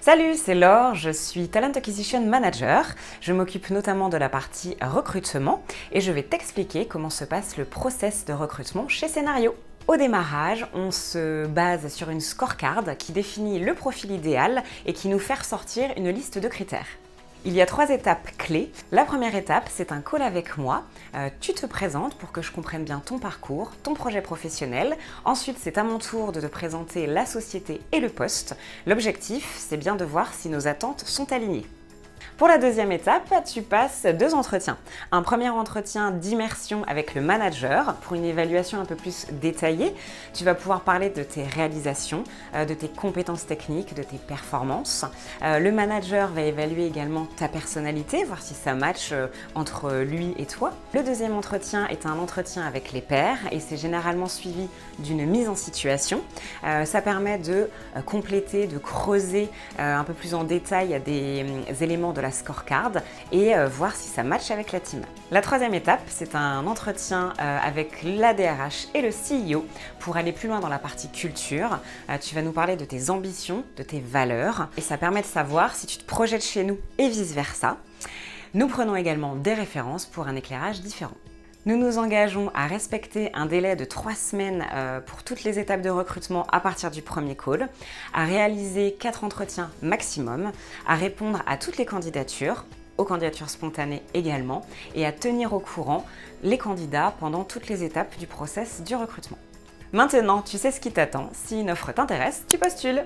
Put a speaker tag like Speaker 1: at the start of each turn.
Speaker 1: Salut, c'est Laure, je suis Talent Acquisition Manager. Je m'occupe notamment de la partie recrutement et je vais t'expliquer comment se passe le process de recrutement chez Scenario. Au démarrage, on se base sur une scorecard qui définit le profil idéal et qui nous fait ressortir une liste de critères. Il y a 3 étapes clés. La première étape, c'est un call avec moi. Tu te présentes pour que je comprenne bien ton parcours, ton projet professionnel. Ensuite, c'est à mon tour de te présenter la société et le poste. L'objectif, c'est bien de voir si nos attentes sont alignées. Pour la deuxième étape, tu passes 2 entretiens. Un premier entretien d'immersion avec le manager pour une évaluation un peu plus détaillée. Tu vas pouvoir parler de tes réalisations, de tes compétences techniques, de tes performances. Le manager va évaluer également ta personnalité, voir si ça match entre lui et toi. Le deuxième entretien est un entretien avec les pairs et c'est généralement suivi d'une mise en situation. Ça permet de compléter, de creuser un peu plus en détail des éléments de la scorecard et voir si ça match avec la team. La troisième étape, c'est un entretien avec la DRH et le CEO pour aller plus loin dans la partie culture. Tu vas nous parler de tes ambitions, de tes valeurs et ça permet de savoir si tu te projettes chez nous et vice-versa. Nous prenons également des références pour un éclairage différent. Nous nous engageons à respecter un délai de 3 semaines pour toutes les étapes de recrutement à partir du premier call, à réaliser 4 entretiens maximum, à répondre à toutes les candidatures, aux candidatures spontanées également, et à tenir au courant les candidats pendant toutes les étapes du process du recrutement. Maintenant, tu sais ce qui t'attend. Si une offre t'intéresse, tu postules.